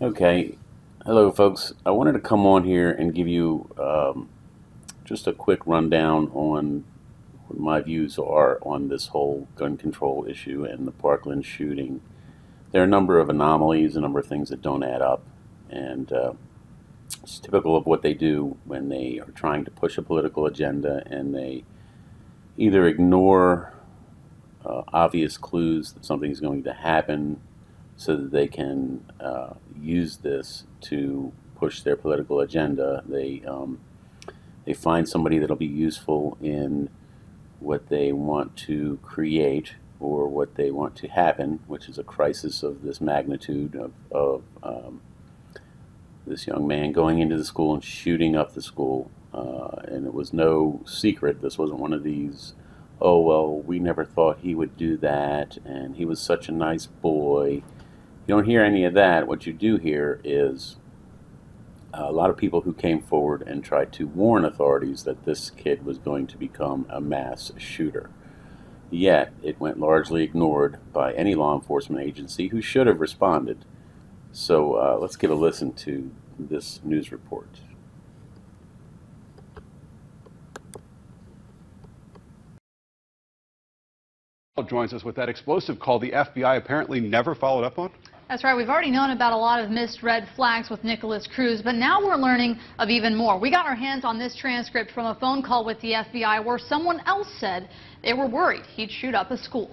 Okay, hello folks. I wanted to come on here and give you just a quick rundown on what my views are on this whole gun control issue and the Parkland shooting. There are a number of anomalies, a number of things that don't add up, and it's typical of what they do when they are trying to push a political agenda and they either ignore obvious clues that something's going to happen so that they can use this to push their political agenda. They find somebody that'll be useful in what they want to create or what they want to happen, which is a crisis of this magnitude of this young man going into the school and shooting up the school. And it was no secret. This wasn't one of these, oh, well, we never thought he would do that, and he was such a nice boy. You don't hear any of that. What you do hear is a lot of people who came forward and tried to warn authorities that this kid was going to become a mass shooter. Yet, it went largely ignored by any law enforcement agency who should have responded. So let's give a listen to this news report. Joins us with that explosive call the FBI apparently never followed up on. That's right. We've already known about a lot of missed red flags with Nicholas Cruz, but now we're learning of even more. We got our hands on this transcript from a phone call with the FBI where someone else said they were worried he'd shoot up a school.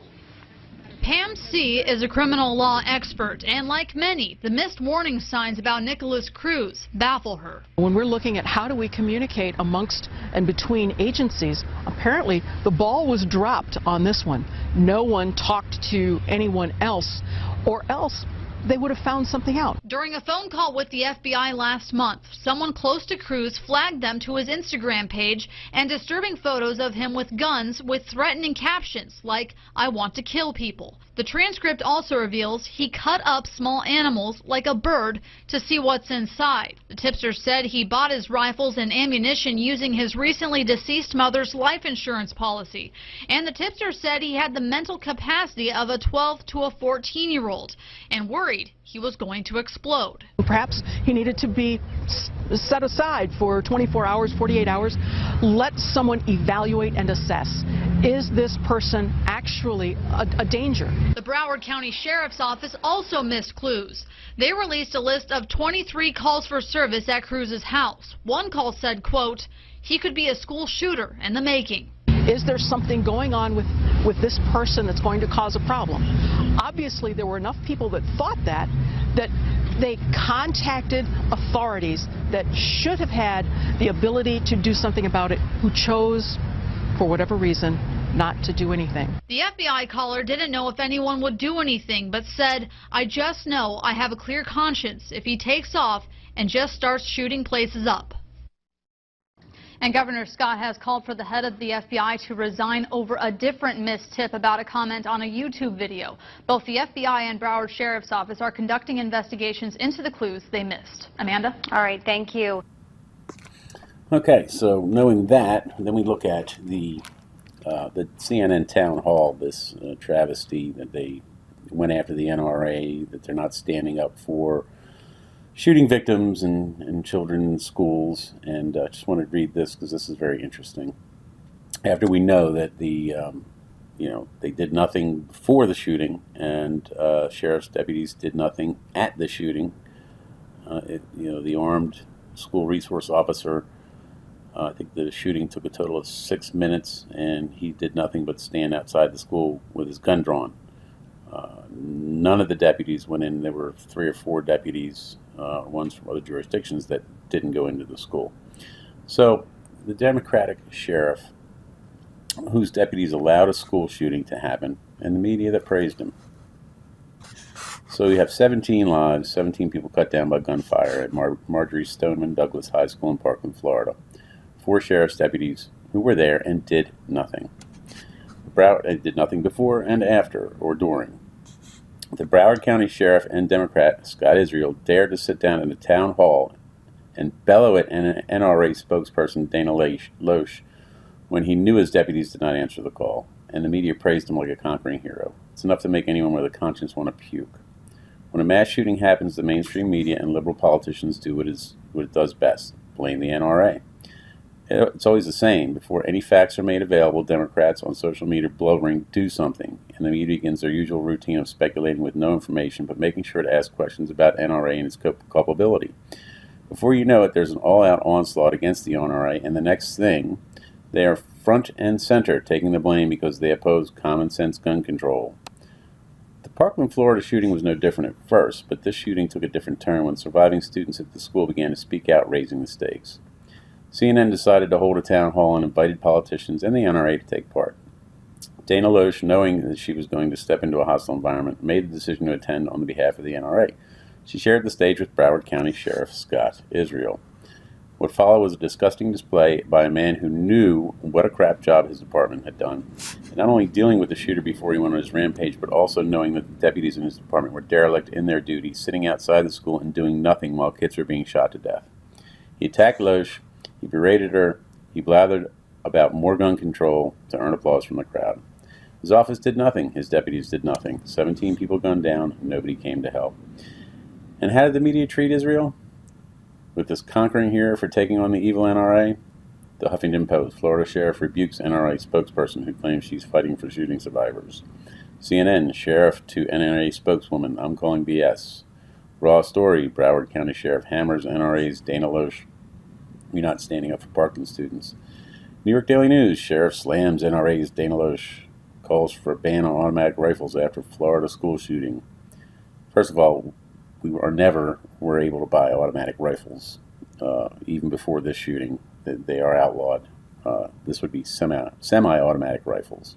Pam C. is a criminal law expert, and like many, the missed warning signs about Nicholas Cruz baffle her. When we're looking at how do we communicate amongst and between agencies, apparently the ball was dropped on this one. No one talked to anyone else, or else they would have found something out. During a phone call with the FBI last month, someone close to Cruz flagged them to his Instagram page and disturbing photos of him with guns with threatening captions like, "I want to kill people." The transcript also reveals he cut up small animals like a bird to see what's inside. The tipster said he bought his rifles and ammunition using his recently deceased mother's life insurance policy. And the tipster said he had the mental capacity of a 12 to a 14-year-old and worried he was going to explode. Perhaps he needed to be set aside for 24 hours, 48 hours. Let someone evaluate and assess. Is this person actually a danger? The Broward County Sheriff's Office also missed clues. They released a list of 23 calls for service at Cruz's house. One call said, quote, "He could be a school shooter in the making." Is there something going on with this person that's going to cause a problem? Obviously, there were enough people that thought that they contacted authorities that should have had the ability to do something about it, who chose, for whatever reason, not to do anything. The FBI caller didn't know if anyone would do anything, but said, "I just know I have a clear conscience if he takes off and just starts shooting places up." And Governor Scott has called for the head of the FBI to resign over a different missed tip about a comment on a YouTube video. Both the FBI and Broward Sheriff's Office are conducting investigations into the clues they missed. Amanda? All right, thank you. Okay, so knowing that, then we look at the CNN town hall, this travesty that they went after the NRA, that they're not standing up for shooting victims and children in schools. And I just want to read this because this is very interesting. After we know that they did nothing before the shooting, and sheriff's deputies did nothing at the shooting. The armed school resource officer, I think the shooting took a total of 6 minutes, and he did nothing but stand outside the school with his gun drawn. None of the deputies went in. There were 3 or 4 deputies, ones from other jurisdictions, that didn't go into the school. So the Democratic sheriff, whose deputies allowed a school shooting to happen, and the media that praised him. So you have 17 lives, 17 people cut down by gunfire at Marjorie Stoneman Douglas High School in Parkland, Florida. 4 sheriff's deputies who were there and did nothing. Broward did nothing before and after or during. The Broward County Sheriff and Democrat Scott Israel dared to sit down in a town hall and bellow at NRA spokesperson Dana Loesch when he knew his deputies did not answer the call, and the media praised him like a conquering hero. It's enough to make anyone with a conscience want to puke. When a mass shooting happens, the mainstream media and liberal politicians do what it does best: blame the NRA. It's always the same. Before any facts are made available, Democrats on social media blubbering do something, and the media begins their usual routine of speculating with no information, but making sure to ask questions about NRA and its culpability. Before you know it, there's an all-out onslaught against the NRA, and the next thing, they are front and center, taking the blame because they oppose common-sense gun control. The Parkland, Florida shooting was no different at first, but this shooting took a different turn when surviving students at the school began to speak out, raising the stakes. CNN decided to hold a town hall and invited politicians and the NRA to take part. Dana Loesch, knowing that she was going to step into a hostile environment, made the decision to attend on behalf of the NRA. She shared the stage with Broward County Sheriff Scott Israel. What followed was a disgusting display by a man who knew what a crap job his department had done, not only dealing with the shooter before he went on his rampage, but also knowing that the deputies in his department were derelict in their duty, sitting outside the school and doing nothing while kids were being shot to death. He attacked Loesch, he berated her, he blathered about more gun control to earn applause from the crowd. His office did nothing, his deputies did nothing. 17 people gunned down, nobody came to help. And how did the media treat Israel? With this conquering hero for taking on the evil NRA? The Huffington Post: Florida sheriff rebukes NRA spokesperson who claims she's fighting for shooting survivors. CNN: sheriff to NRA spokeswoman, I'm calling BS. Raw story: Broward County sheriff hammers NRA's Dana Loesch, you're not standing up for Parkland students. New York Daily News: sheriff slams NRA's Dana Loesch, calls for a ban on automatic rifles after Florida school shooting. First of all, we never were able to buy automatic rifles, even before this shooting. They are outlawed. This would be semi-automatic rifles.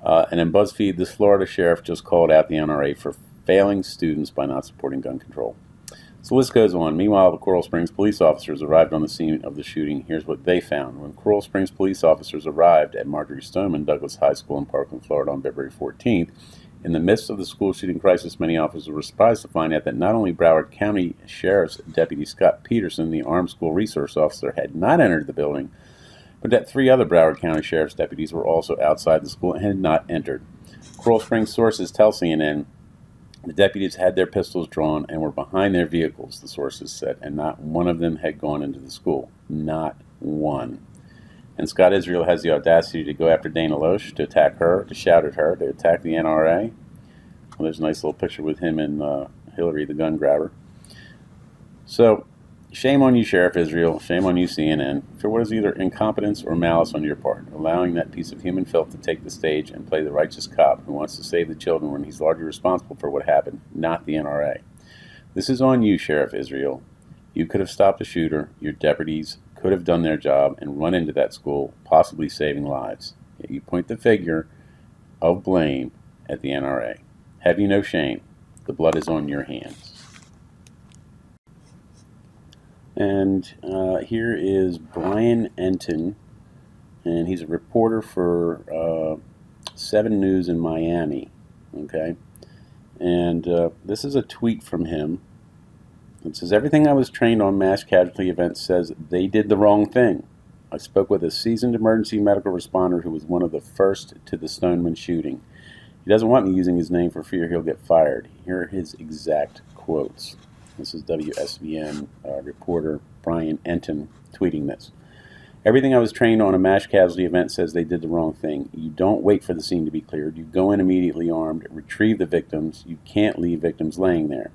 And in BuzzFeed, this Florida sheriff just called out the NRA for failing students by not supporting gun control. So the list goes on. Meanwhile, the Coral Springs police officers arrived on the scene of the shooting. Here's what they found. When Coral Springs police officers arrived at Marjorie Stoneman Douglas High School in Parkland, Florida on February 14th, in the midst of the school shooting crisis, many officers were surprised to find out that not only Broward County Sheriff's Deputy Scott Peterson, the armed school resource officer, had not entered the building, but that 3 other Broward County Sheriff's deputies were also outside the school and had not entered. Coral Springs sources tell CNN the deputies had their pistols drawn and were behind their vehicles, the sources said, and not one of them had gone into the school. Not one. And Scott Israel has the audacity to go after Dana Loesch, to attack her, to shout at her, to attack the NRA. Well, there's a nice little picture with him and Hillary, the gun grabber. So, shame on you, Sheriff Israel. Shame on you, CNN, for what is either incompetence or malice on your part, allowing that piece of human filth to take the stage and play the righteous cop who wants to save the children when he's largely responsible for what happened, not the NRA. This is on you, Sheriff Israel. You could have stopped the shooter. Your deputies could have done their job and run into that school, possibly saving lives. Yet you point the finger of blame at the NRA. Have you no shame? The blood is on your hands. And here is Brian Enton, and he's a reporter for 7 News in Miami. Okay, and this is a tweet from him. It says, everything I was trained on mass casualty events says they did the wrong thing. I spoke with a seasoned emergency medical responder who was one of the first to the Stoneman shooting. He doesn't want me using his name for fear he'll get fired. Here are his exact quotes. This is WSVN reporter Brian Enton tweeting this. Everything I was trained on a mass casualty event says they did the wrong thing. You don't wait for the scene to be cleared. You go in immediately armed, retrieve the victims. You can't leave victims laying there.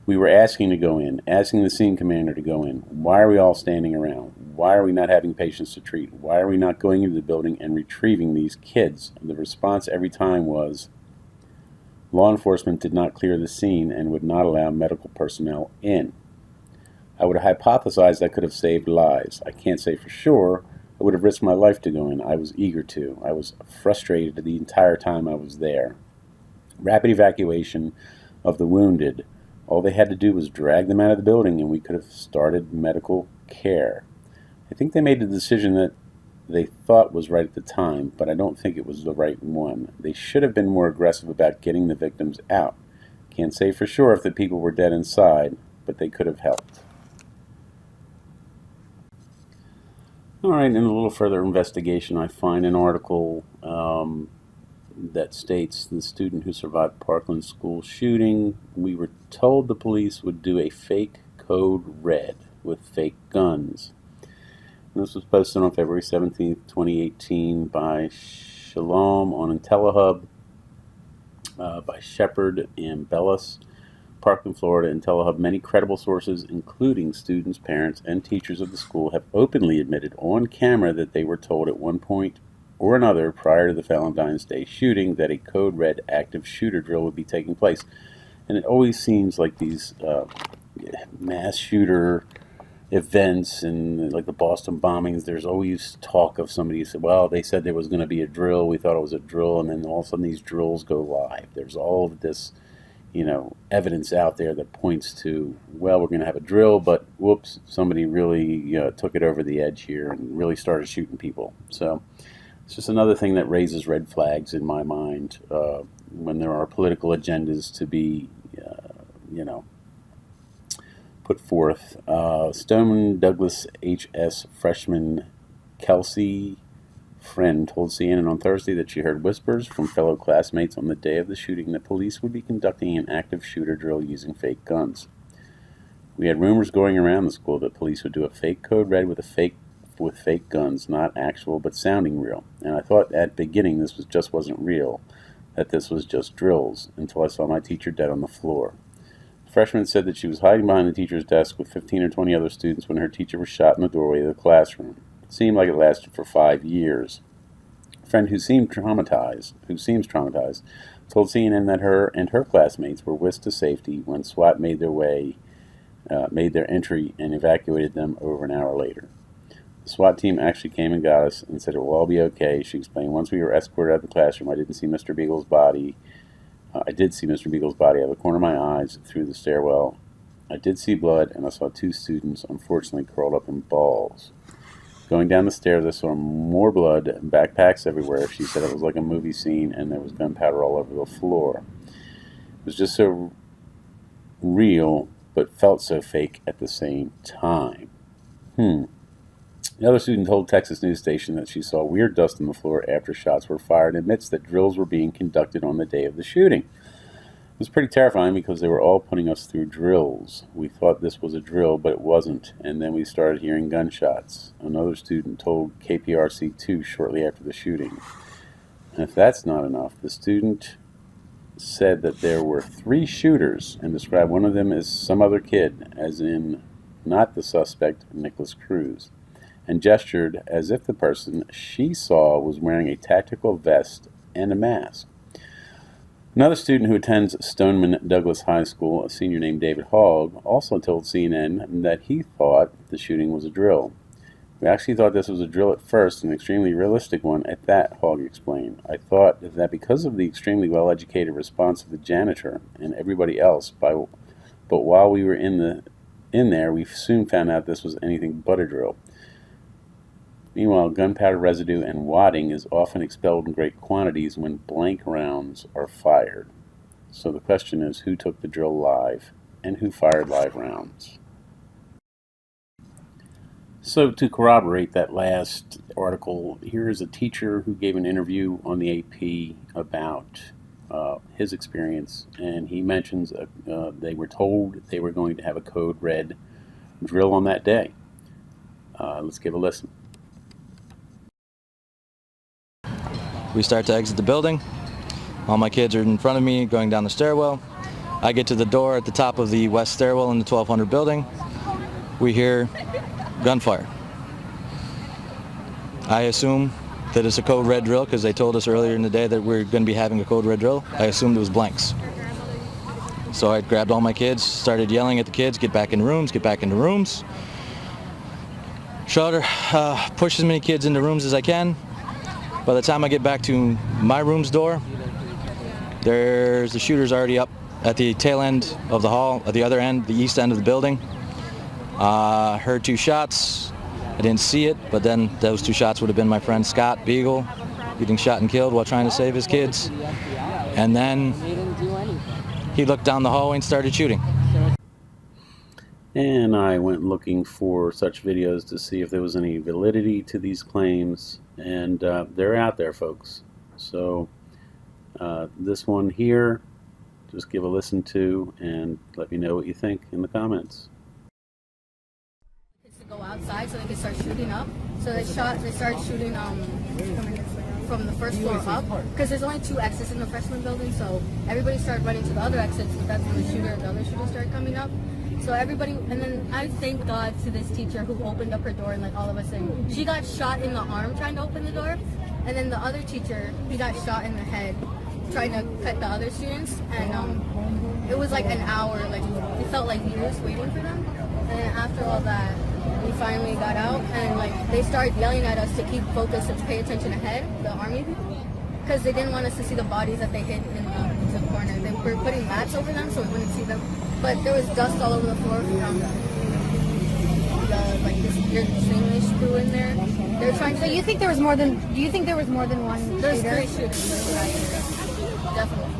We were asking to go in, asking the scene commander to go in. Why are we all standing around? Why are we not having patients to treat? Why are we not going into the building and retrieving these kids? And the response every time was, law enforcement did not clear the scene and would not allow medical personnel in. I would have hypothesized that could have saved lives. I can't say for sure. I would have risked my life to go in. I was eager to. I was frustrated the entire time I was there. Rapid evacuation of the wounded. All they had to do was drag them out of the building and we could have started medical care. I think they made the decision that they thought was right at the time, but I don't think it was the right one. They should have been more aggressive about getting the victims out. Can't say for sure if the people were dead inside, but they could have helped. All right, in a little further investigation, I find an article that states, the student who survived Parkland school shooting, we were told the police would do a fake code red with fake guns. And this was posted on February 17th, 2018 by Shalom on IntelliHub, by Shepard and Bellis, Parkland, Florida. IntelliHub, many credible sources, including students, parents, and teachers of the school, have openly admitted on camera that they were told at one point or another prior to the Valentine's Day shooting that a code red active shooter drill would be taking place. And it always seems like these mass shooter events and like the Boston bombings, there's always talk of somebody who said, well, they said there was going to be a drill, we thought it was a drill, and then all of a sudden these drills go live. There's all of this, evidence out there that points to, well, we're going to have a drill, but whoops, somebody really took it over the edge here and really started shooting people. So it's just another thing that raises red flags in my mind when there are political agendas to be, put forth. Stoneman Douglas HS freshman Kelsey Friend told CNN on Thursday that she heard whispers from fellow classmates on the day of the shooting that police would be conducting an active shooter drill using fake guns. We had rumors going around the school that police would do a fake code red with fake guns, not actual but sounding real. And I thought at the beginning this wasn't real, that this was just drills, until I saw my teacher dead on the floor. The freshman said that she was hiding behind the teacher's desk with 15 or 20 other students when her teacher was shot in the doorway of the classroom. It seemed like it lasted for 5 years. A friend who seems traumatized, told CNN that her and her classmates were whisked to safety when SWAT made their entry and evacuated them over an hour later. The SWAT team actually came and got us and said it will all be okay. She explained, once we were escorted out of the classroom, I did see Mr. Beagle's body out of the corner of my eyes through the stairwell. I did see blood, and I saw 2 students, unfortunately, curled up in balls. Going down the stairs, I saw more blood and backpacks everywhere. She said it was like a movie scene, and there was gunpowder all over the floor. It was just so real, but felt so fake at the same time. The other student told Texas news station that she saw weird dust on the floor after shots were fired and admits that drills were being conducted on the day of the shooting. It was pretty terrifying because they were all putting us through drills. We thought this was a drill, but it wasn't, and then we started hearing gunshots. Another student told KPRC2 shortly after the shooting. And if that's not enough, the student said that there were 3 shooters and described one of them as some other kid, as in not the suspect, Nicholas Cruz, and gestured as if the person she saw was wearing a tactical vest and a mask. Another student who attends Stoneman Douglas High School, a senior named David Hogg, also told CNN that he thought the shooting was a drill. We actually thought this was a drill at first, an extremely realistic one at that, Hogg explained. I thought that because of the extremely well-educated response of the janitor and everybody else, but while we were in there, we soon found out this was anything but a drill. Meanwhile, gunpowder residue and wadding is often expelled in great quantities when blank rounds are fired. So the question is, who took the drill live and who fired live rounds? So to corroborate that last article, here is a teacher who gave an interview on the AP about his experience, and he mentions they were told they were going to have a code red drill on that day. Let's give a listen. We start to exit the building. All my kids are in front of me going down the stairwell. I get to the door at the top of the west stairwell in the 1200 building. We hear gunfire. I assume that it's a code red drill because they told us earlier in the day that we're going to be having a code red drill. I assumed it was blanks. So I grabbed all my kids, started yelling at the kids, get back in rooms, get back into rooms. Try to push as many kids into rooms as I can. By the time I get back to my room's door, there's the shooters already up at the tail end of the hall, at the other end, the east end of the building. Heard 2 shots. I didn't see it, but then those 2 shots would have been my friend Scott Beagle getting shot and killed while trying to save his kids. And then he looked down the hallway and started shooting. And I went looking for such videos to see if there was any validity to these claims, and they're out there, folks. So This one here, just give a listen to and let me know what you think in the comments. To go outside so they could start shooting up. So they started shooting from the first floor up, because there's only 2 exits in the freshman building, so everybody started running to the other exits, but that's when the other shooter started coming up. So everybody, and then I thank God to this teacher who opened up her door and let all of us in. She got shot in the arm trying to open the door, and then the other teacher, he got shot in the head trying to cut the other students, and it was like an hour, like it felt like years waiting for them. And then after all that, we finally got out, and like they started yelling at us to keep focused and pay attention ahead, the army people, because they didn't want us to see the bodies that they hid in the corner. They were putting mats over them so we wouldn't see them, but there was dust all over the floor from like this weird thing they threw in there. They were trying to. So you think there was more than? Do you think there was more than one? There's shooter? 3 shooters right here. Definitely.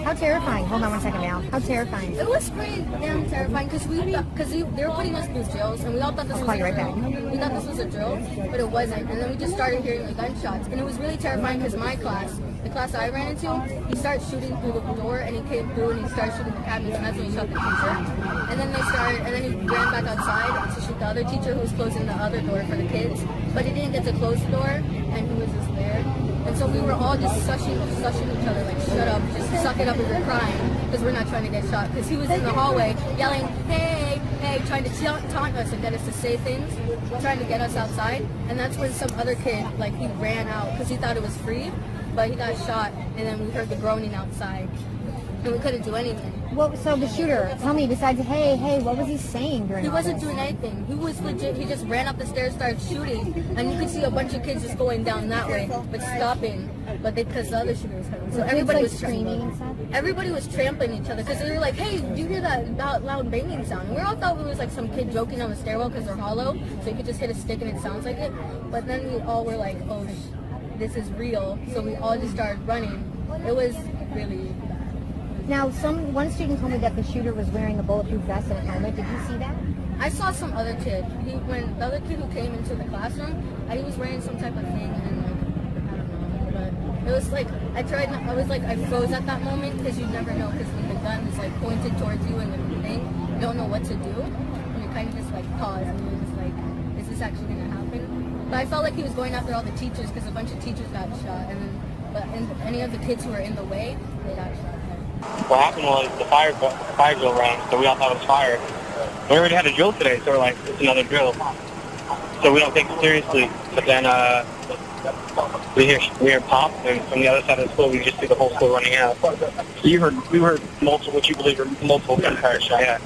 How terrifying! Hold on one second now. How terrifying! It was pretty damn terrifying because they were putting us through drills, and we all thought this was call you right back. We thought this was a drill, but it wasn't. And then we just started hearing the gunshots, and it was really terrifying because my class, the class I ran into, he started shooting through the door, and he came through and he started shooting the cabinets, and that's when he shot the teacher. And then he ran back outside to shoot the other teacher who was closing the other door for the kids, but he didn't get to close the door, and he was just there. And so we were all just sushing each other, like, shut up, just suck it up, and we're crying, because we're not trying to get shot. Because he was in the hallway yelling, hey, hey, trying to taunt us and get us to say things, trying to get us outside. And that's when some other kid, like, he ran out, because he thought it was free, but he got shot, and then we heard the groaning outside, and we couldn't do anything. Well, so the shooter, tell me, besides, hey, what was he saying during He all wasn't this? doing anything. He was legit. He just ran up the stairs, started shooting, and you could see a bunch of kids just going down that way, but stopping. But because the other shooter was coming, so Kids, everybody like, was screaming and stuff? Everybody was trampling each other because they were like, "Hey, do you hear that loud banging sound?" And we all thought it was like some kid joking on the stairwell because they're hollow, so you could just hit a stick and it sounds like it. But then we all were like, "Oh, this is real!" So we all just started running. It was really bad. Now, one student told me that the shooter was wearing a bulletproof vest and a helmet. Did you see that? I saw some other kid. When the other kid who came into the classroom, he was wearing some type of thing, and like, I don't know, but it was like I froze at that moment because you never know, because when the gun is like pointed towards you and the thing, you don't know what to do, and you kind of just like pause and you're just like, is this actually gonna happen? But I felt like he was going after all the teachers because a bunch of teachers got shot, and any of the kids who were in the way, they got shot. What happened was the fire drill ran, so we all thought it was fire. We already had a drill today, so we're like, it's another drill. So we don't take it seriously. But then we hear pop, and from the other side of the school, we just see the whole school running out. We heard multiple, what you believe are multiple gunfire shots. Yeah.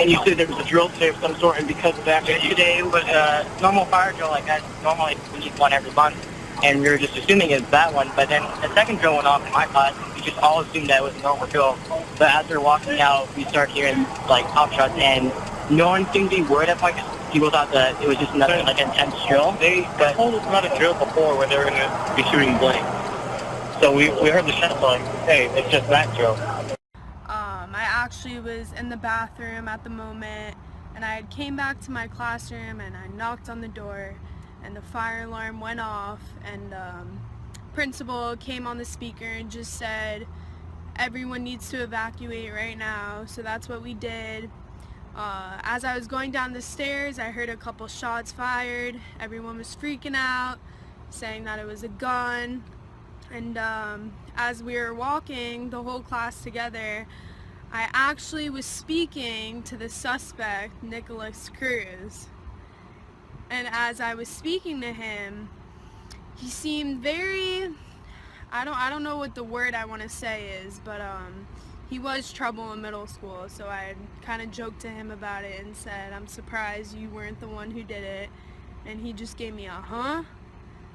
And you said there was a drill today of some sort, and because of that, today was a normal fire drill like that. Normally we need one every month. And we were just assuming it's that one, but then a second drill went off in my class, and we just all assumed that it was a normal drill. But as we were walking out, we started hearing, like, pop shots, and no one seemed to be worried at point, because people thought that it was just another, like, intense drill. They told us about a drill before where they were going to be shooting blank. So we heard the shots like, hey, it's just that drill. I actually was in the bathroom at the moment, and I came back to my classroom, and I knocked on the door, and the fire alarm went off, and principal came on the speaker and just said everyone needs to evacuate right now. So that's what we did. As I was going down the stairs, I heard a couple shots fired. Everyone was freaking out, saying that it was a gun. And as we were walking the whole class together, I actually was speaking to the suspect, Nicholas Cruz. And as I was speaking to him, he seemed very, I don't know what the word I want to say is, but he was trouble in middle school, so I kind of joked to him about it and said, I'm surprised you weren't the one who did it. And he just gave me a huh?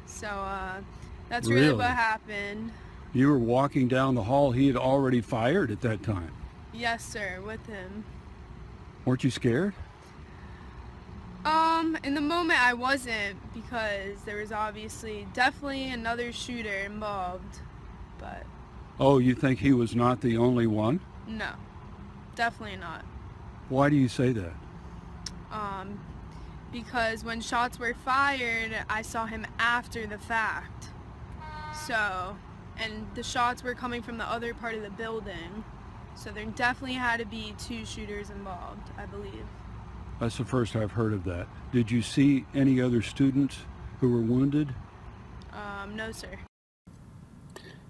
So that's really what happened. You were walking down the hall, he had already fired at that time? Yes, sir, with him. Weren't you scared? In the moment I wasn't, because there was obviously definitely another shooter involved, but... Oh, you think he was not the only one? No, definitely not. Why do you say that? Because when shots were fired, I saw him after the fact. So, and the shots were coming from the other part of the building. So there definitely had to be 2 shooters involved, I believe. That's the first I've heard of that. Did you see any other students who were wounded? No, sir.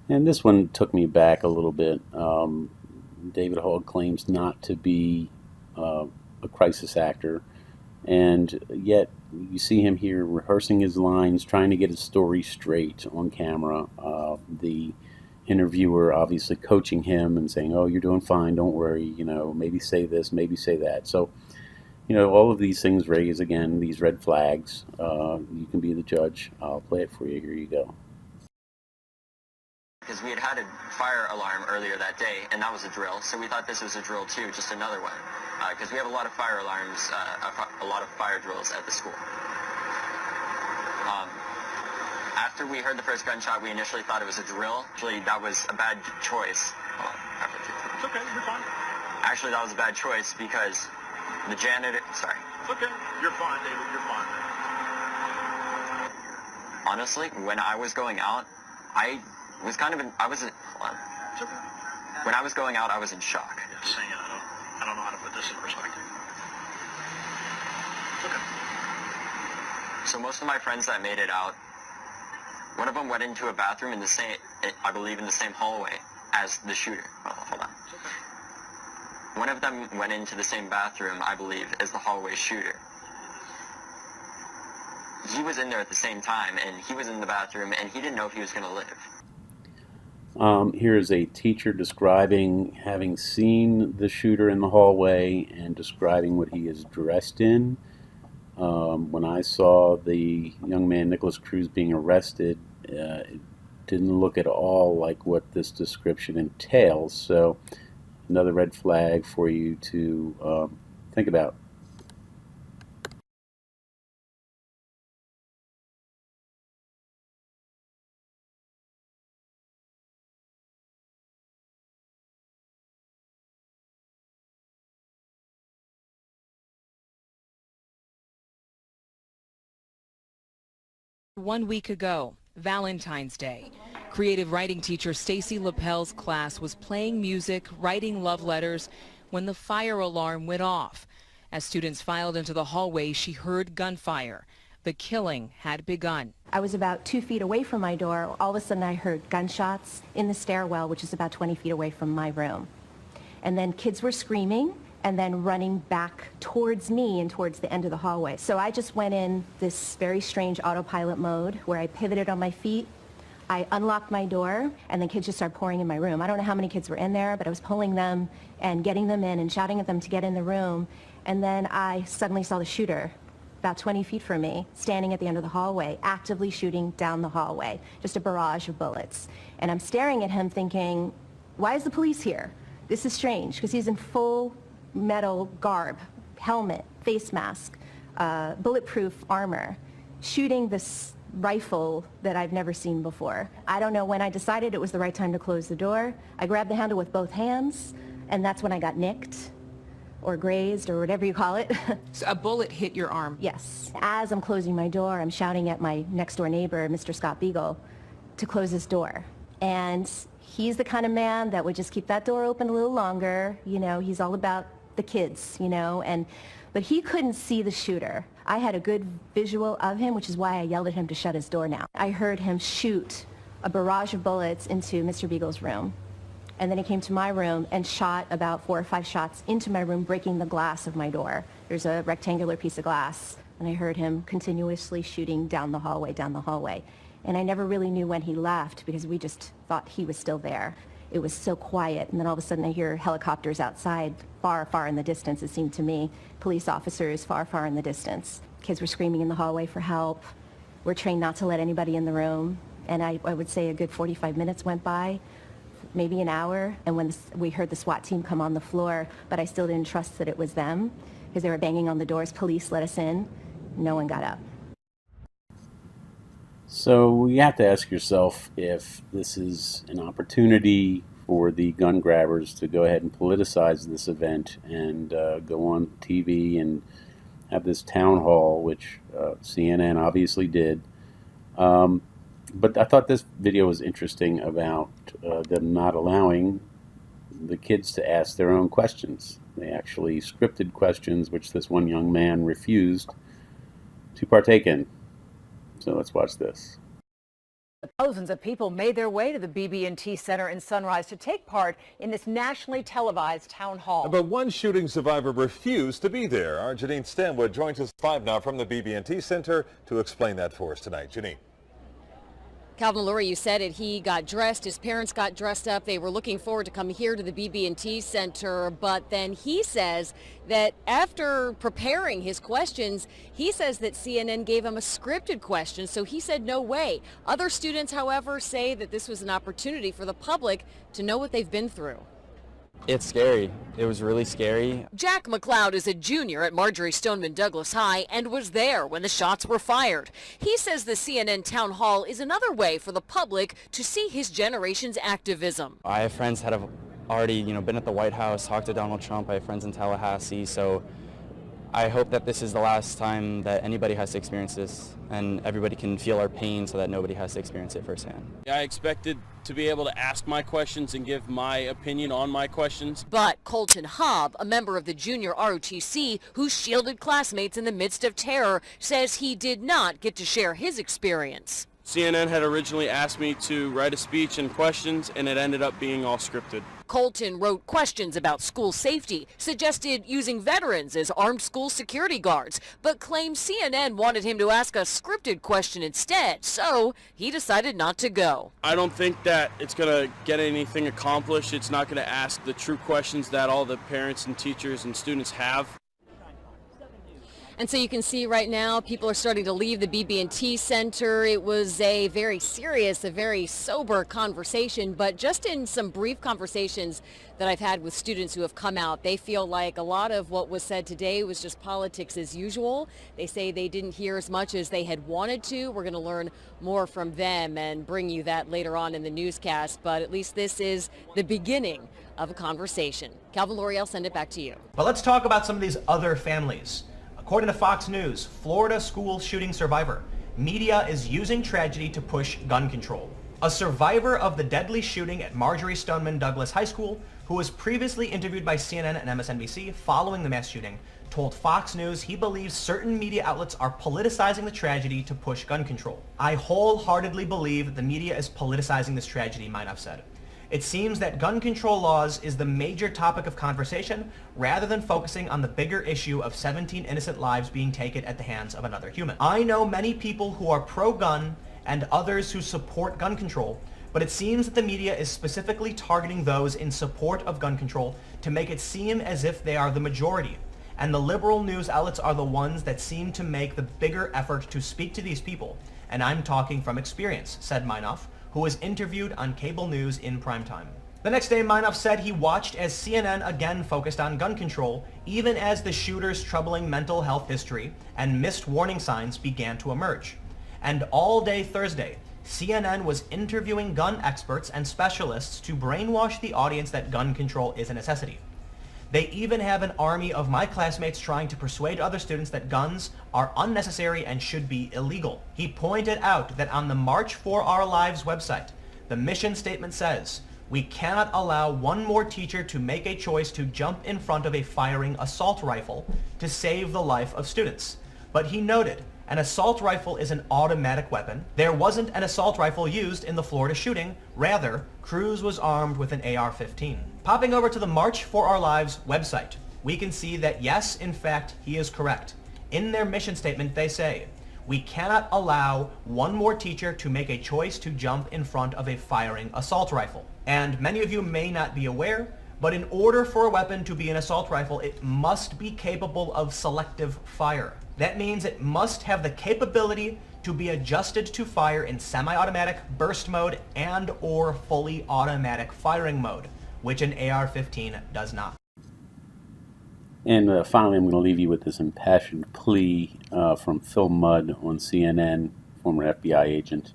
And this one took me back a little bit. David Hogg claims not to be a crisis actor, and yet you see him here rehearsing his lines, trying to get his story straight on camera. The interviewer obviously coaching him and saying, "Oh, you're doing fine, don't worry, you know, maybe say this, maybe say that." So, you know, all of these things raise, again, these red flags. You can be the judge. I'll play it for you. Here you go. Because we had a fire alarm earlier that day, and that was a drill, so we thought this was a drill too, just another one. Because we have a lot of fire alarms, a lot of fire drills at the school. After we heard the first gunshot, we initially thought it was a drill. Actually, that was a bad choice. Hold on. It's okay, you're fine. Actually, that was a bad choice because the janitor, sorry. It's okay, you're fine, David, you're fine. Honestly, when I was going out, I was kind of in, I was in, hold on. It's okay. When I was going out, I was in shock. Yeah, saying I don't know how to put this in perspective. It's okay. So most of my friends that made it out, one of them went into a bathroom in the same, I believe in the same hallway as the shooter. Oh, hold on. It's okay. One of them went into the same bathroom, I believe, as the hallway shooter. He was in there at the same time, and he was in the bathroom, and he didn't know if he was going to live. Here is a teacher describing having seen the shooter in the hallway and describing what he is dressed in. When I saw the young man, Nicholas Cruz, being arrested, it didn't look at all like what this description entails. So another red flag for you to think about. One week ago, Valentine's Day, creative writing teacher Stacy Lapel's class was playing music, writing love letters when the fire alarm went off. As students filed into the hallway, she heard gunfire. The killing had begun. I was about 2 feet away from my door. All of a sudden I heard gunshots in the stairwell, which is about 20 feet away from my room. And then kids were screaming and then running back towards me and towards the end of the hallway. So I just went in this very strange autopilot mode where I pivoted on my feet. I unlocked my door, and then kids just started pouring in my room. I don't know how many kids were in there, but I was pulling them and getting them in and shouting at them to get in the room. And then I suddenly saw the shooter about 20 feet from me, standing at the end of the hallway, actively shooting down the hallway, just a barrage of bullets. And I'm staring at him thinking, why is the police here? This is strange, because he's in full metal garb, helmet, face mask, bulletproof armor, shooting this rifle that I've never seen before. I don't know when I decided it was the right time to close the door. I grabbed the handle with both hands, and that's when I got nicked or grazed or whatever you call it. So a bullet hit your arm? Yes. As I'm closing my door, I'm shouting at my next door neighbor, Mr. Scott Beagle, to close his door. And he's the kind of man that would just keep that door open a little longer. You know, he's all about the kids, you know, but he couldn't see the shooter. I had a good visual of him, which is why I yelled at him to shut his door now. I heard him shoot a barrage of bullets into Mr. Beagle's room. And then he came to my room and shot about 4 or 5 shots into my room, breaking the glass of my door. There's a rectangular piece of glass. And I heard him continuously shooting down the hallway. And I never really knew when he left because we just thought he was still there. It was so quiet, and then all of a sudden I hear helicopters outside, far, far in the distance, it seemed to me. Police officers far, far in the distance. Kids were screaming in the hallway for help. We're trained not to let anybody in the room. And I would say a good 45 minutes went by, maybe an hour, and when we heard the SWAT team come on the floor, but I still didn't trust that it was them because they were banging on the doors. Police let us in. No one got up. So you have to ask yourself if this is an opportunity for the gun grabbers to go ahead and politicize this event and go on TV and have this town hall, which CNN obviously did. But I thought this video was interesting about them not allowing the kids to ask their own questions. They actually scripted questions, which this one young man refused to partake in. So let's watch this. Thousands of people made their way to the BB&T Center in Sunrise to take part in this nationally televised town hall. But one shooting survivor refused to be there. Our Janine Stanwood joins us live now from the BB&T Center to explain that for us tonight. Janine. Calvin Lurie, you said it. He got dressed. His parents got dressed up. They were looking forward to come here to the BB&T Center. But then he says that after preparing his questions, he says that CNN gave him a scripted question. So he said no way. Other students, however, say that this was an opportunity for the public to know what they've been through. It's scary. It was really scary. Jack McLeod is a junior at Marjorie Stoneman Douglas High and was there when the shots were fired. He says the CNN town hall is another way for the public to see his generation's activism. I have friends that have already, been at the White House, talked to Donald Trump. I have friends in Tallahassee, so I hope that this is the last time that anybody has to experience this and everybody can feel our pain so that nobody has to experience it firsthand. I expected to be able to ask my questions and give my opinion on my questions. But Colton Hobb, a member of the junior ROTC who shielded classmates in the midst of terror, says he did not get to share his experience. CNN had originally asked me to write a speech and questions, and it ended up being all scripted. Colton wrote questions about school safety, suggested using veterans as armed school security guards, but claimed CNN wanted him to ask a scripted question instead, so he decided not to go. I don't think that it's going to get anything accomplished. It's not going to ask the true questions that all the parents and teachers and students have. And so you can see right now people are starting to leave the BB&T Center. It was a very serious, a very sober conversation, but just in some brief conversations that I've had with students who have come out, they feel like a lot of what was said today was just politics as usual. They say they didn't hear as much as they had wanted to. We're going to learn more from them and bring you that later on in the newscast, but at least this is the beginning of a conversation. Calvin Lurie, I'll send it back to you. But let's talk about some of these other families. According to Fox News, Florida school shooting survivor, media is using tragedy to push gun control. A survivor of the deadly shooting at Marjorie Stoneman Douglas High School, who was previously interviewed by CNN and MSNBC following the mass shooting, told Fox News he believes certain media outlets are politicizing the tragedy to push gun control. I wholeheartedly believe that the media is politicizing this tragedy, Meinhof said. It seems that gun control laws is the major topic of conversation rather than focusing on the bigger issue of 17 innocent lives being taken at the hands of another human. I know many people who are pro-gun and others who support gun control, but it seems that the media is specifically targeting those in support of gun control to make it seem as if they are the majority. And the liberal news outlets are the ones that seem to make the bigger effort to speak to these people. And I'm talking from experience, said Meinhof, who was interviewed on cable news in primetime. The next day, Meinhof said he watched as CNN again focused on gun control, even as the shooter's troubling mental health history and missed warning signs began to emerge. And all day Thursday, CNN was interviewing gun experts and specialists to brainwash the audience that gun control is a necessity. They even have an army of my classmates trying to persuade other students that guns are unnecessary and should be illegal. He pointed out that on the March for Our Lives website, the mission statement says, "We cannot allow one more teacher to make a choice to jump in front of a firing assault rifle to save the life of students." But he noted, an assault rifle is an automatic weapon. There wasn't an assault rifle used in the Florida shooting. Rather, Cruz was armed with an AR-15. Popping over to the March for Our Lives website, we can see that yes, in fact, he is correct. In their mission statement, they say, "We cannot allow one more teacher to make a choice to jump in front of a firing assault rifle." And many of you may not be aware, but in order for a weapon to be an assault rifle, it must be capable of selective fire. That means it must have the capability to be adjusted to fire in semi-automatic burst mode and or fully automatic firing mode, which an AR-15 does not. And finally, I'm going to leave you with this impassioned plea from Phil Mudd on CNN, former FBI agent,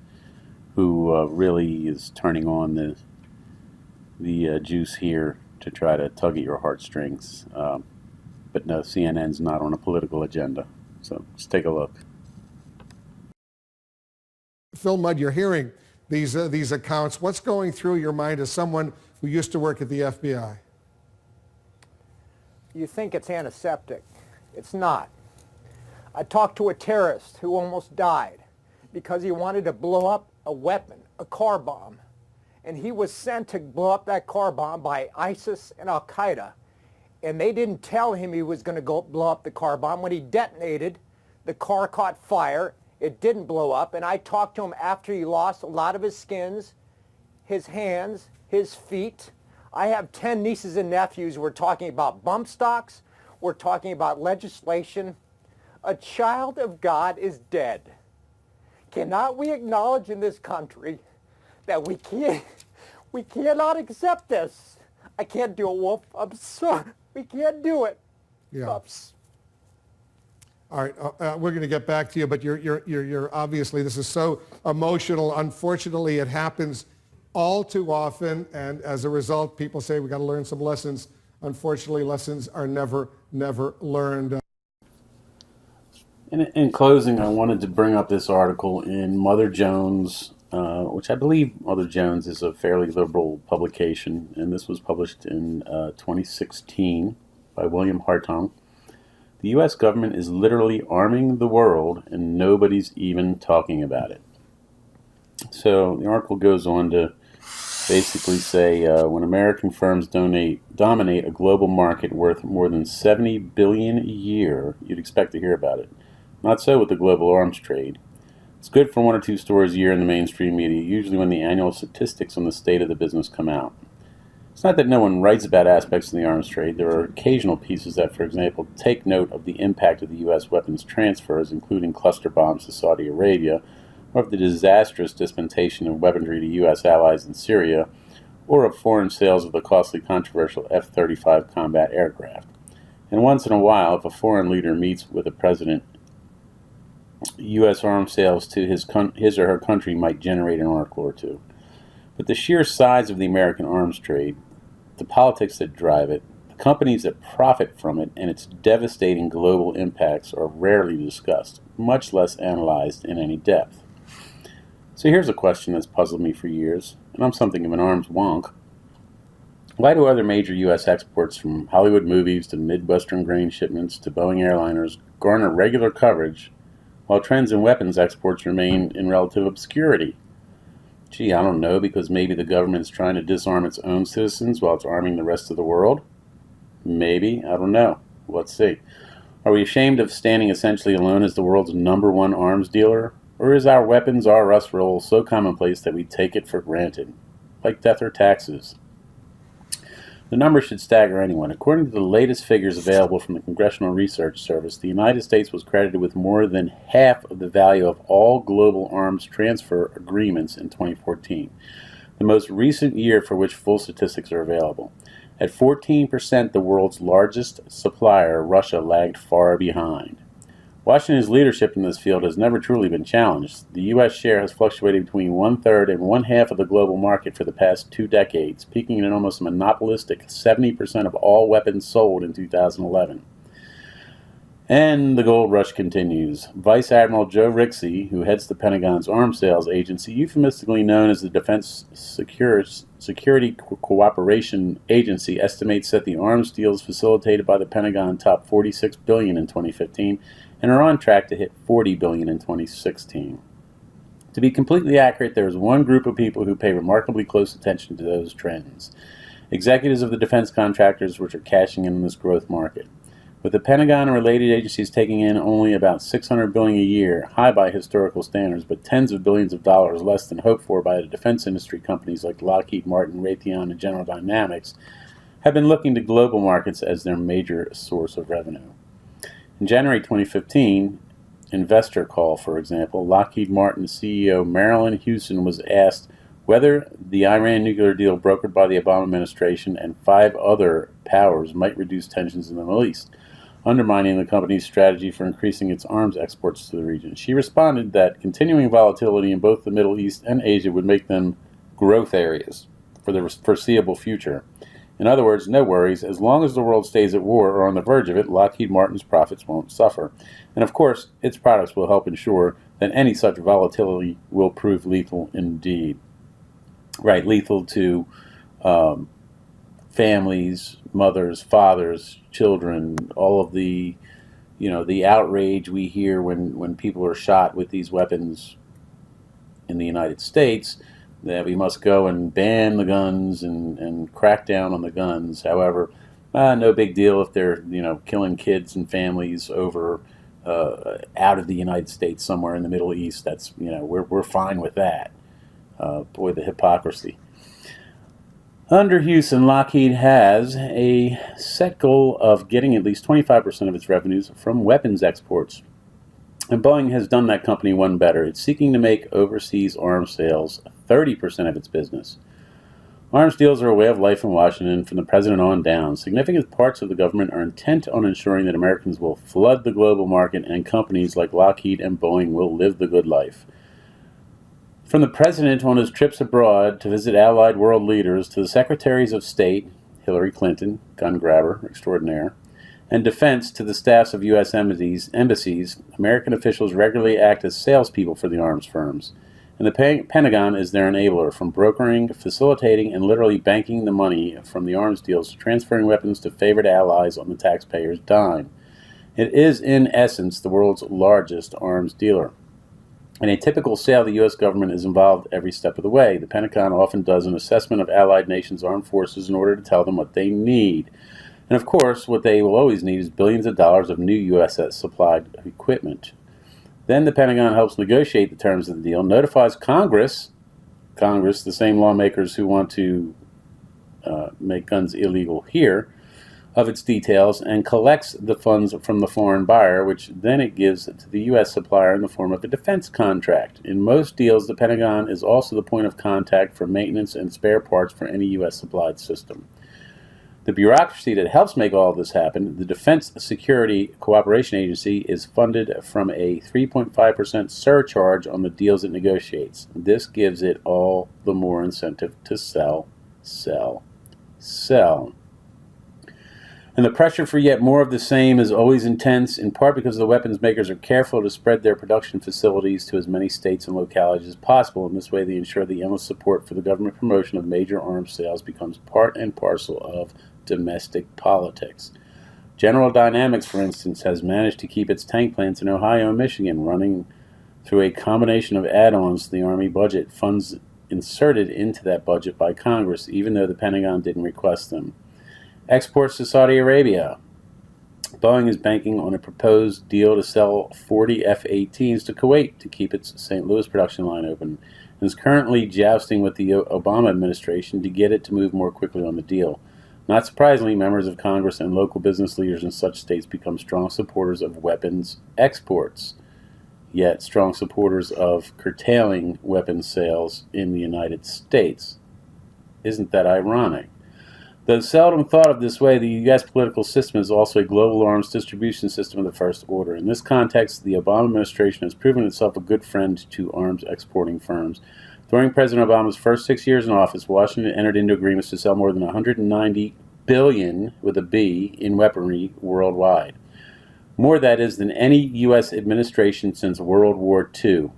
who really is turning on the juice here to try to tug at your heartstrings. But no, CNN's not on a political agenda. So just take a look. Phil Mudd, you're hearing these accounts. What's going through your mind as someone who used to work at the FBI? You think it's antiseptic. It's not. I talked to a terrorist who almost died because he wanted to blow up a weapon, a car bomb. And he was sent to blow up that car bomb by ISIS and Al-Qaeda. And they didn't tell him he was going to go blow up the car bomb. When he detonated, the car caught fire. It didn't blow up. And I talked to him after he lost a lot of his skins, his hands, his feet. I have 10 nieces and nephews. We're talking about bump stocks. We're talking about legislation. A child of God is dead. Cannot we acknowledge in this country that we cannot accept this? I can't do it, Wolf. I'm sorry. We can't do it. Yeah. All right, we're going to get back to you, but you're obviously, this is so emotional. Unfortunately, it happens all too often, and as a result, people say we got to learn some lessons. Unfortunately, lessons are never learned. In closing, I wanted to bring up this article in Mother Jones, which I believe Mother Jones is a fairly liberal publication, and this was published in 2016 by William Hartung. The U.S. government is literally arming the world, and nobody's even talking about it. So the article goes on to basically say, when American firms dominate a global market worth more than $70 billion a year, you'd expect to hear about it. Not so with the global arms trade. It's good for 1 or 2 stories a year in the mainstream media, usually when the annual statistics on the state of the business come out. It's not that no one writes about aspects of the arms trade. There are occasional pieces that, for example, take note of the impact of the U.S. weapons transfers, including cluster bombs to Saudi Arabia, or of the disastrous dispensation of weaponry to U.S. allies in Syria, or of foreign sales of the costly, controversial F-35 combat aircraft. And once in a while, if a foreign leader meets with a president, U.S. arms sales to his or her country might generate an article or two. But the sheer size of the American arms trade, the politics that drive it, the companies that profit from it, and its devastating global impacts are rarely discussed, much less analyzed in any depth. So here's a question that's puzzled me for years, and I'm something of an arms wonk. Why do other major U.S. exports, from Hollywood movies to Midwestern grain shipments to Boeing airliners, garner regular coverage, while trends in weapons exports remain in relative obscurity? Gee, I don't know, because maybe the government's trying to disarm its own citizens while it's arming the rest of the world? Maybe, I don't know. Let's see. Are we ashamed of standing essentially alone as the world's #1 arms dealer? Or is our weapons, our us role so commonplace that we take it for granted? Like death or taxes? The numbers should stagger anyone. According to the latest figures available from the Congressional Research Service, the United States was credited with more than half of the value of all global arms transfer agreements in 2014, the most recent year for which full statistics are available. At 14%, the world's largest supplier, Russia, lagged far behind. Washington's leadership in this field has never truly been challenged. The U.S. share has fluctuated between 1/3 and 1/2 of the global market for the past 2 decades, peaking at an almost monopolistic 70% of all weapons sold in 2011. And the gold rush continues. Vice Admiral Joe Rixey, who heads the Pentagon's arms sales agency, euphemistically known as the Defense Security Cooperation Agency, estimates that the arms deals facilitated by the Pentagon topped $46 billion in 2015 and are on track to hit $40 billion in 2016. To be completely accurate, there is one group of people who pay remarkably close attention to those trends: executives of the defense contractors which are cashing in on this growth market. With the Pentagon and related agencies taking in only about $600 billion a year, high by historical standards, but tens of billions of dollars less than hoped for by the defense industry companies like Lockheed Martin, Raytheon, and General Dynamics, have been looking to global markets as their major source of revenue. In January 2015, Investor Call, for example, Lockheed Martin CEO Marilyn Houston was asked whether the Iran nuclear deal brokered by the Obama administration and 5 other powers might reduce tensions in the Middle East, undermining the company's strategy for increasing its arms exports to the region. She responded that continuing volatility in both the Middle East and Asia would make them growth areas for the foreseeable future. In other words, no worries. As long as the world stays at war or on the verge of it, Lockheed Martin's profits won't suffer. And of course, its products will help ensure then any such volatility will prove lethal indeed. Right, lethal to families, mothers, fathers, children, all of the, the outrage we hear when people are shot with these weapons in the United States, that we must go and ban the guns and crack down on the guns. However, no big deal if they're, killing kids and families over out of the United States somewhere in the Middle East. That's, we're fine with that. Boy, the hypocrisy. Under Houston, Lockheed has a set goal of getting at least 25% of its revenues from weapons exports. And Boeing has done that company one better. It's seeking to make overseas arms sales 30% of its business. Arms deals are a way of life in Washington from the president on down. Significant parts of the government are intent on ensuring that Americans will flood the global market and companies like Lockheed and Boeing will live the good life. From the president on his trips abroad to visit allied world leaders to the secretaries of state, Hillary Clinton, gun grabber extraordinaire, and defense to the staffs of U.S. embassies, American officials regularly act as salespeople for the arms firms. And the Pentagon is their enabler, from brokering, facilitating, and literally banking the money from the arms deals to transferring weapons to favored allies on the taxpayer's dime. It is, in essence, the world's largest arms dealer. In a typical sale, the U.S. government is involved every step of the way. The Pentagon often does an assessment of allied nations' armed forces in order to tell them what they need. And of course, what they will always need is billions of dollars of new U.S.-supplied equipment. Then the Pentagon helps negotiate the terms of the deal, notifies Congress, the same lawmakers who want to make guns illegal here, of its details, and collects the funds from the foreign buyer, which then it gives to the U.S. supplier in the form of a defense contract. In most deals, the Pentagon is also the point of contact for maintenance and spare parts for any U.S.-supplied system. The bureaucracy that helps make all of this happen, the Defense Security Cooperation Agency, is funded from a 3.5% surcharge on the deals it negotiates. This gives it all the more incentive to sell, sell, sell. And the pressure for yet more of the same is always intense, in part because the weapons makers are careful to spread their production facilities to as many states and localities as possible. In this way, they ensure the endless support for the government promotion of major arms sales becomes part and parcel of domestic politics. General Dynamics, for instance, has managed to keep its tank plants in Ohio and Michigan running through a combination of add-ons to the Army budget, funds inserted into that budget by Congress, even though the Pentagon didn't request them. Exports to Saudi Arabia. Boeing is banking on a proposed deal to sell 40 F-18s to Kuwait to keep its St. Louis production line open, and is currently jousting with the Obama administration to get it to move more quickly on the deal. Not surprisingly, members of Congress and local business leaders in such states become strong supporters of weapons exports, yet strong supporters of curtailing weapons sales in the United States. Isn't that ironic? Though seldom thought of this way, the U.S. political system is also a global arms distribution system of the first order. In this context, the Obama administration has proven itself a good friend to arms exporting firms. During President Obama's first 6 years in office, Washington entered into agreements to sell more than $190 billion, with a B, in weaponry worldwide. More, that is, than any U.S. administration since World War II.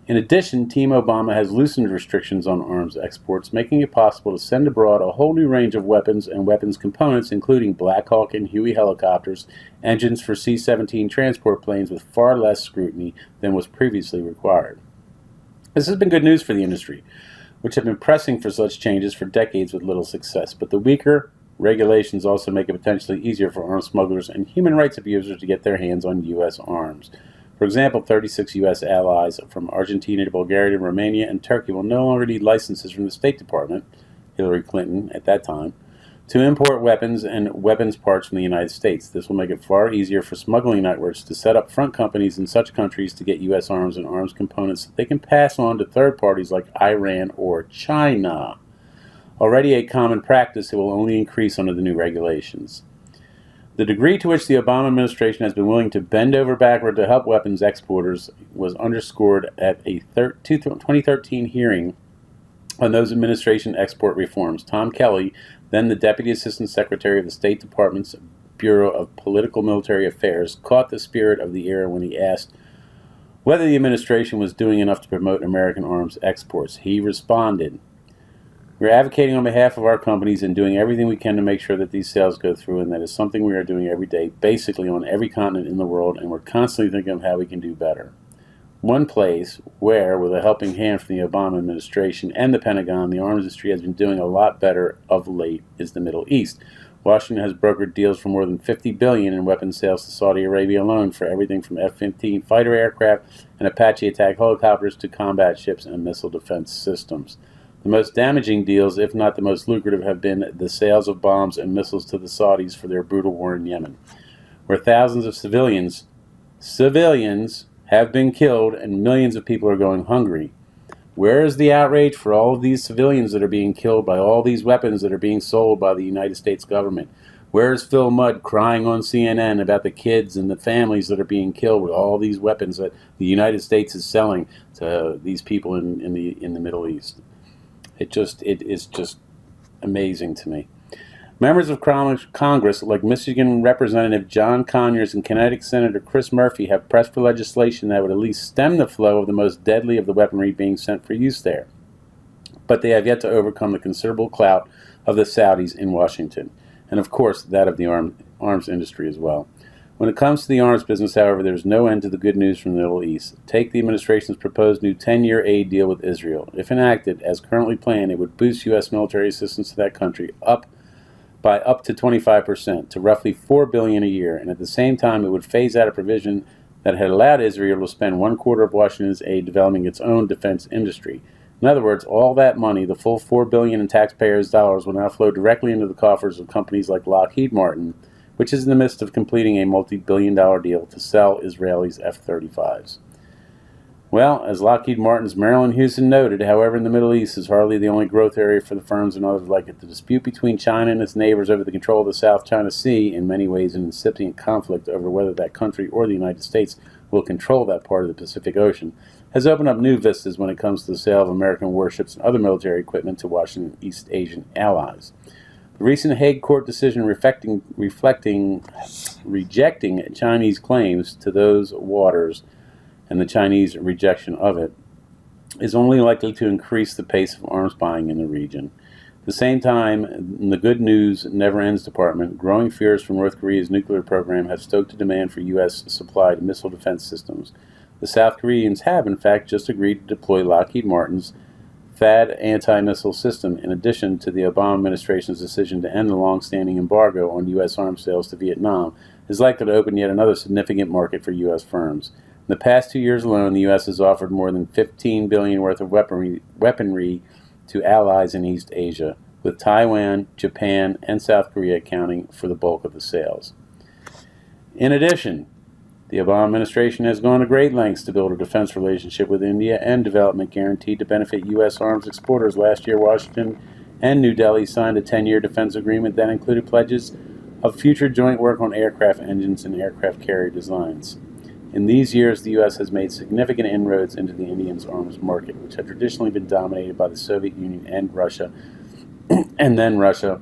In addition, Team Obama has loosened restrictions on arms exports, making it possible to send abroad a whole new range of weapons and weapons components, including Black Hawk and Huey helicopters, engines for C-17 transport planes with far less scrutiny than was previously required. This has been good news for the industry, which have been pressing for such changes for decades with little success, but the weaker regulations also make it potentially easier for arms smugglers and human rights abusers to get their hands on U.S. arms. For example, 36 U.S. allies from Argentina to Bulgaria to Romania and Turkey will no longer need licenses from the State Department, Hillary Clinton at that time, to import weapons and weapons parts from the United States. This will make it far easier for smuggling networks to set up front companies in such countries to get U.S. arms and arms components that they can pass on to third parties like Iran or China. Already a common practice, it will only increase under the new regulations. The degree to which the Obama administration has been willing to bend over backward to help weapons exporters was underscored at a 2013 hearing on those administration export reforms. Tom Kelly, then the Deputy Assistant Secretary of the State Department's Bureau of Political Military Affairs, caught the spirit of the era when he asked, whether the administration was doing enough to promote American arms exports. He responded, "We're advocating on behalf of our companies and doing everything we can to make sure that these sales go through, and that is something we are doing every day, basically on every continent in the world, and we're constantly thinking of how we can do better." One place where, with a helping hand from the Obama administration and the Pentagon, the arms industry has been doing a lot better of late is the Middle East. Washington has brokered deals for more than $50 billion in weapons sales to Saudi Arabia alone, for everything from F-15 fighter aircraft and Apache attack helicopters to combat ships and missile defense systems. The most damaging deals, if not the most lucrative, have been the sales of bombs and missiles to the Saudis for their brutal war in Yemen, where thousands of civilians have been killed and millions of people are going hungry. Where is the outrage for all of these civilians that are being killed by all these weapons that are being sold by the United States government? Where is Phil Mudd crying on CNN about the kids and the families that are being killed with all these weapons that the United States is selling to these people in the Middle East? It is just amazing to me. Members of Congress, like Michigan Representative John Conyers and Connecticut Senator Chris Murphy, have pressed for legislation that would at least stem the flow of the most deadly of the weaponry being sent for use there. But they have yet to overcome the considerable clout of the Saudis in Washington, and of course that of the arms industry as well. When it comes to the arms business, however, there is no end to the good news from the Middle East. Take the administration's proposed new 10-year aid deal with Israel. If enacted, as currently planned, it would boost U.S. military assistance to that country by up to 25% to roughly $4 billion a year, and at the same time it would phase out a provision that had allowed Israel to spend 1/4 of Washington's aid developing its own defense industry. In other words, all that money, the full $4 billion in taxpayers' dollars, will now flow directly into the coffers of companies like Lockheed Martin, which is in the midst of completing a multi-billion-dollar deal to sell Israelis F-35s. Well, as Lockheed Martin's Marilyn Houston noted, however, in the Middle East is hardly the only growth area for the firms and others like it. The dispute between China and its neighbors over the control of the South China Sea, in many ways an incipient conflict over whether that country or the United States will control that part of the Pacific Ocean, has opened up new vistas when it comes to the sale of American warships and other military equipment to Washington East Asian allies. The recent Hague court decision rejecting Chinese claims to those waters and the Chinese rejection of it is only likely to increase the pace of arms buying in the region. At the same time, in the good news never ends department, growing fears from North Korea's nuclear program have stoked the demand for U.S. supplied missile defense systems. The South Koreans have, in fact, just agreed to deploy Lockheed Martin's THAAD anti-missile system, in addition to the Obama administration's decision to end the long-standing embargo on U.S. arms sales to Vietnam, is likely to open yet another significant market for U.S. firms. In the past 2 years alone, the U.S. has offered more than $15 billion worth of weaponry to allies in East Asia, with Taiwan, Japan, and South Korea accounting for the bulk of the sales. In addition, the Obama administration has gone to great lengths to build a defense relationship with India and development guaranteed to benefit U.S. arms exporters. Last year, Washington and New Delhi signed a 10-year defense agreement that included pledges of future joint work on aircraft engines and aircraft carrier designs. In these years, the U.S. has made significant inroads into the Indian arms market, which had traditionally been dominated by the Soviet Union and Russia, and then Russia.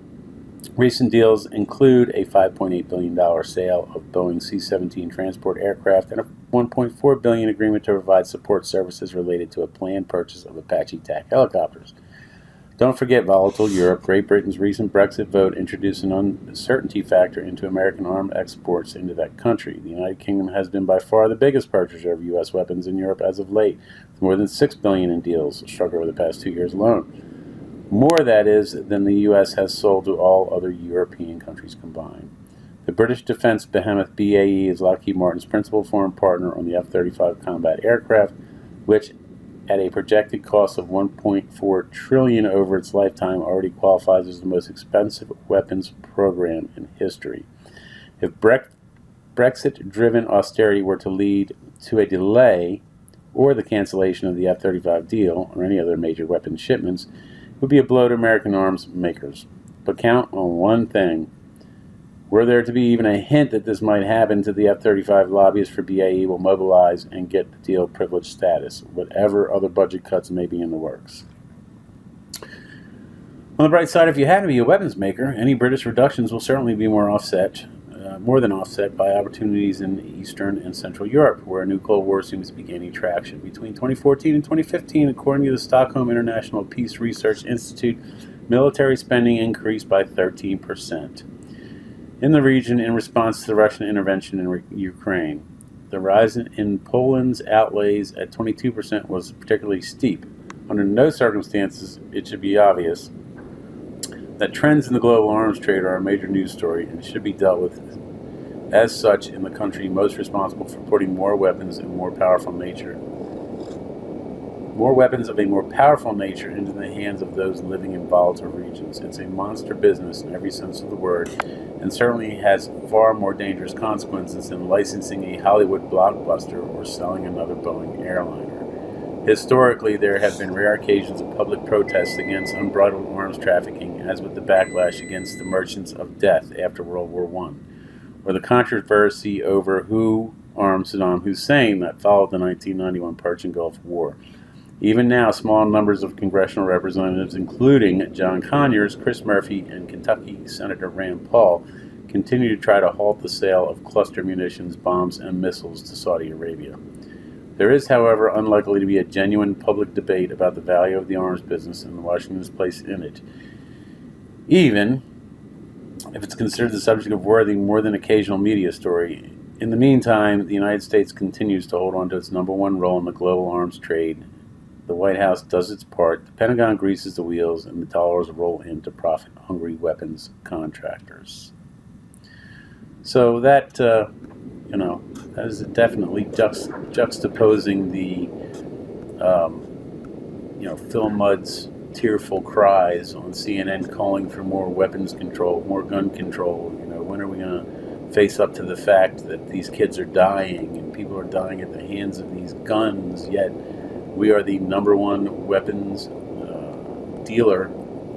Recent deals include a $5.8 billion sale of Boeing C-17 transport aircraft and a $1.4 billion agreement to provide support services related to a planned purchase of Apache attack helicopters. Don't forget volatile Europe. Great Britain's recent Brexit vote introduced an uncertainty factor into American arms exports into that country. The United Kingdom has been by far the biggest purchaser of U.S. weapons in Europe as of late, with more than $6 billion in deals struck over the past 2 years alone. More, that is, than the U.S. has sold to all other European countries combined. The British defense behemoth BAE is Lockheed Martin's principal foreign partner on the F-35 combat aircraft, which, at a projected cost of $1.4 trillion over its lifetime, already qualifies as the most expensive weapons program in history. If Brexit-driven austerity were to lead to a delay or the cancellation of the F-35 deal or any other major weapons shipments, it would be a blow to American arms makers. But count on one thing. Were there to be even a hint that this might happen to the F-35, lobbyists for BAE will mobilize and get the deal privileged status, whatever other budget cuts may be in the works. On the bright side, if you happen to be a weapons maker, any British reductions will certainly be more offset more than offset by opportunities in Eastern and Central Europe, where a new Cold War seems to be gaining traction. Between 2014 and 2015, according to the Stockholm International Peace Research Institute, military spending increased by 13% in the region in response to the Russian intervention in Ukraine. The rise in Poland's outlays at 22% was particularly steep. Under no circumstances, it should be obvious that trends in the global arms trade are a major news story and should be dealt with as such in the country most responsible for putting more weapons of a more powerful nature into the hands of those living in volatile regions. It's a monster business in every sense of the word, and certainly has far more dangerous consequences than licensing a Hollywood blockbuster or selling another Boeing airliner. Historically, there have been rare occasions of public protests against unbridled arms trafficking, as with the backlash against the merchants of death after World War I, or the controversy over who armed Saddam Hussein that followed the 1991 Persian Gulf War. Even now, small numbers of congressional representatives, including John Conyers, Chris Murphy, and Kentucky Senator Rand Paul, continue to try to halt the sale of cluster munitions, bombs, and missiles to Saudi Arabia. There is, however, unlikely to be a genuine public debate about the value of the arms business and Washington's place in it, even if it's considered the subject of worthy more than occasional media story. In the meantime, the United States continues to hold on to its #1 role in the global arms trade. The White House does its part, the Pentagon greases the wheels, and the dollars roll into profit-hungry weapons contractors. So that, that is definitely juxtaposing the, Phil Mudd's tearful cries on CNN calling for more weapons control, more gun control. When are we going to face up to the fact that these kids are dying and people are dying at the hands of these guns, yet we are the #1 weapons dealer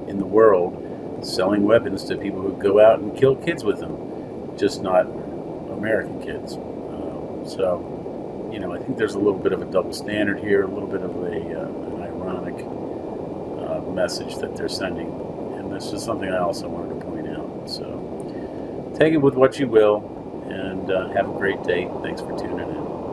in the world, selling weapons to people who go out and kill kids with them, just not American kids. I think there's a little bit of a double standard here, a little bit of an ironic message that they're sending, and this is something I also wanted to point out. So take it with what you will, and have a great day. Thanks for tuning in.